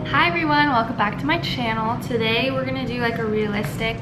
Hi everyone, welcome back to my channel. Today we're gonna do like a realistic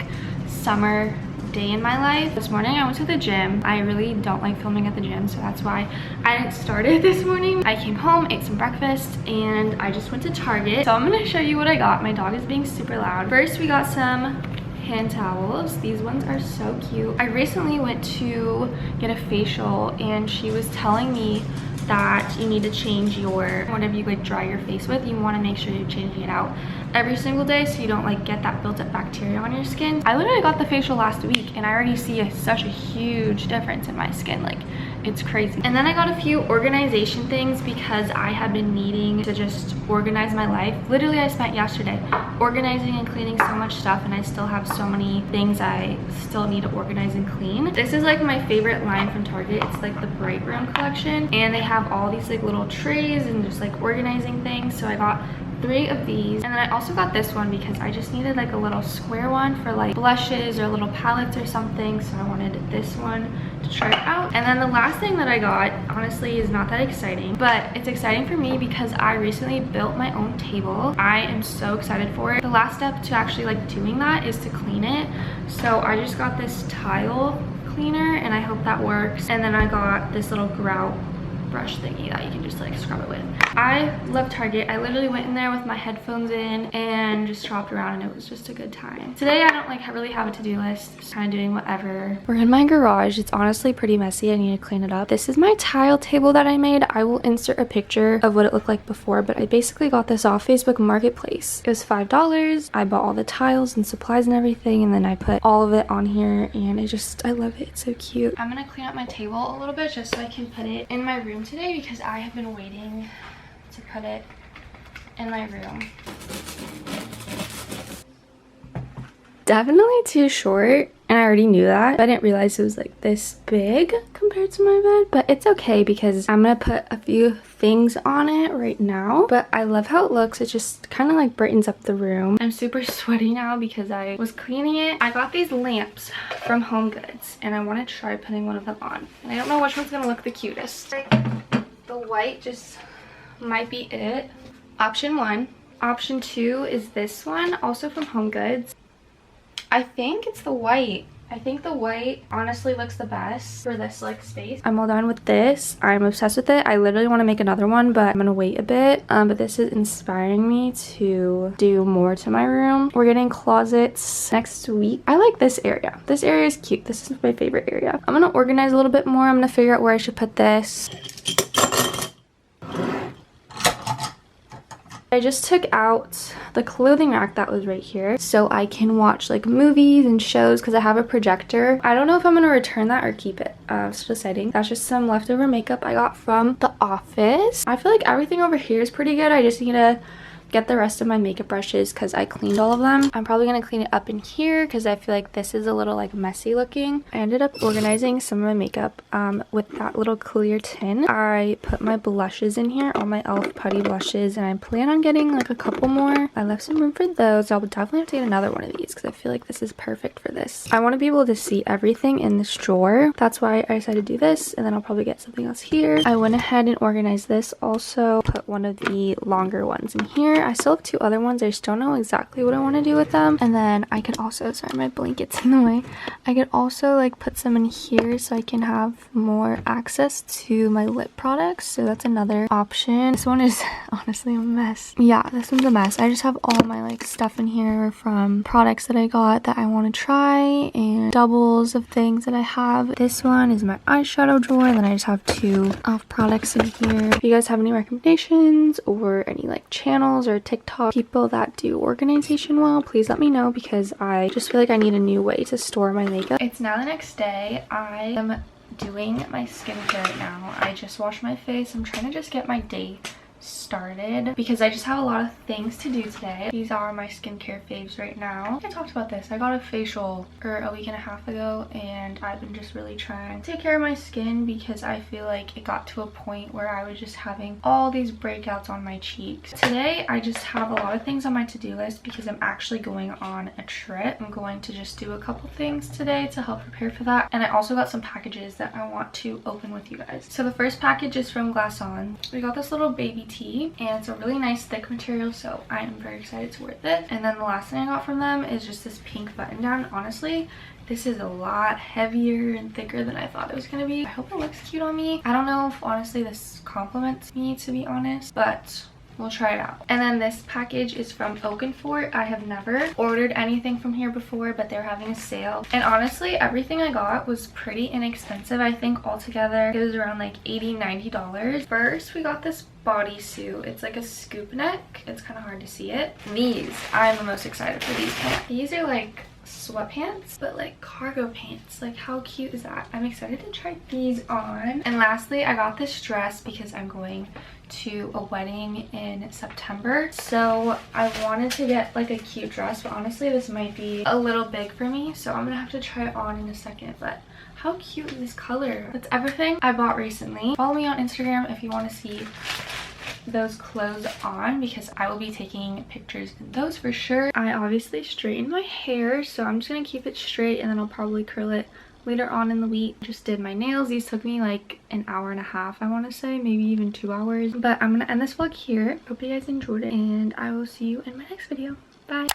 summer day in my life. This morning I went to the gym. I really don't like filming at the gym, so that's why I didn't start it this morning. I came home, ate some breakfast, and I just went to Target. So I'm gonna show you what I got. My dog is being super loud. First, we got some hand towels. These ones are so cute. I recently went to get a facial and she was telling me that you need to change your, whatever you like dry your face with, you want to make sure you're changing it out every single day so you don't like get that built up bacteria on your skin. I literally got the facial last week and I already see such a huge difference in my skin. Like, it's crazy. And then I got a few organization things because I have been needing to just organize my life. Literally, I spent yesterday organizing and cleaning so much stuff and I still have so many things I still need to organize and clean. This is like my favorite line from Target. It's like the Bright Room collection and they have all these like little trays and just like organizing things. So I got 3 of these, and then I also got this one because I just needed like a little square one for like blushes or little palettes or something, so I wanted this one to try out. And then the last thing that I got honestly is not that exciting, but it's exciting for me because I recently built my own table. I am so excited for it. The last step to actually like doing that is to clean it, so I just got this tile cleaner and I hope that works. And then I got this little grout brush thingy that you can just like scrub it with. I love Target. I literally went in there with my headphones in and just shopped around and it was just a good time. Today I don't like really have a to-do list, just kind of doing whatever. We're in my garage. It's honestly pretty messy. I need to clean it up. This is my tile table that I made. I will insert a picture of what it looked like before, but I basically got this off Facebook Marketplace. It was $5. I bought all the tiles and supplies and everything, and then I put all of it on here and I love it. It's so cute. I'm gonna clean up my table a little bit just so I can put it in my room today because I have been waiting to put it in my room. Definitely too short, and I already knew that. I didn't realize it was like this big compared to my bed, but it's okay because I'm gonna put a few things on it right now. But I love how it looks. It just kind of like brightens up the room. I'm super sweaty now because I was cleaning it. I got these lamps from Home Goods and I want to try putting one of them on, and I don't know which one's gonna look the cutest. Like, the white just might be it. Option 1. Option 2 is this one, also from Home Goods. I think it's the white. I think the white honestly looks the best for this like space. I'm all done with this. I'm obsessed with it. I literally want to make another one, but I'm gonna wait a bit. But this is inspiring me to do more to my room. We're getting closets next week. I like this area. This area is cute. This is my favorite area. I'm gonna organize a little bit more. I'm gonna figure out where I should put this. I just took out the clothing rack that was right here so I can watch like movies and shows because I have a projector. I don't know if I'm going to return that or keep it. It's deciding. That's just some leftover makeup I got from the office. I feel like everything over here is pretty good. I just need to get the rest of my makeup brushes because I cleaned all of them. I'm probably going to clean it up in here because I feel like this is a little like messy looking. I ended up organizing some of my makeup with that little clear tin. I put my blushes in here, all my e.l.f. putty blushes, and I plan on getting like a couple more. I left some room for those. I'll definitely have to get another one of these because I feel like this is perfect for this. I want to be able to see everything in this drawer. That's why I decided to do this, and then I'll probably get something else here. I went ahead and organized this. Also put one of the longer ones in here. I still have 2 other ones. I just don't know exactly what I want to do with them. And then I could also, sorry, my blanket's in the way. I could also like put some in here so I can have more access to my lip products. So that's another option. This one is honestly a mess. Yeah, this one's a mess. I just have all my like stuff in here from products that I got that I want to try and doubles of things that I have. This one is my eyeshadow drawer. And then I just have 2 e.l.f. products in here. If you guys have any recommendations or any like channels or TikTok people that do organization well, please let me know because I just feel like I need a new way to store my makeup. It's now the next day. I am doing my skincare right now. I just washed my face. I'm trying to just get my day started because I just have a lot of things to do today. These are my skincare faves right now. I talked about this. I got a facial a week and a half ago and I've been just really trying to take care of my skin because I feel like it got to a point where I was just having all these breakouts on my cheeks. Today I just have a lot of things on my to-do list because I'm actually going on a trip. I'm going to just do a couple things today to help prepare for that, and I also got some packages that I want to open with you guys. So the first package is from Glass On. We got this little baby tea, and it's a really nice thick material, so I am very excited it's worth it. And then the last thing I got from them is just this pink button down. Honestly, this is a lot heavier and thicker than I thought it was gonna be. I hope it looks cute on me. I don't know if honestly this compliments me, to be honest, but we'll try it out. And then this package is from Oakenfort. I have never ordered anything from here before, but they're having a sale. And honestly, everything I got was pretty inexpensive. I think altogether it was around like $80–90. First, we got this bodysuit. It's like a scoop neck. It's kind of hard to see it. These, I'm the most excited for these pants. These are like sweatpants, but like cargo pants. Like, how cute is that? I'm excited to try these on. And lastly, I got this dress because I'm going to a wedding in September, so I wanted to get like a cute dress, but honestly this might be a little big for me, so I'm gonna have to try it on in a second. But how cute is this color? That's everything I bought recently. Follow me on Instagram if you want to see those clothes on, because I will be taking pictures in those for sure. I obviously straightened my hair, so I'm just gonna keep it straight and then I'll probably curl it later on in the week. Just did my nails. These took me like an hour and a half, I want to say, maybe even 2 hours. But I'm gonna end this vlog here. Hope you guys enjoyed it, and I will see you in my next video. Bye.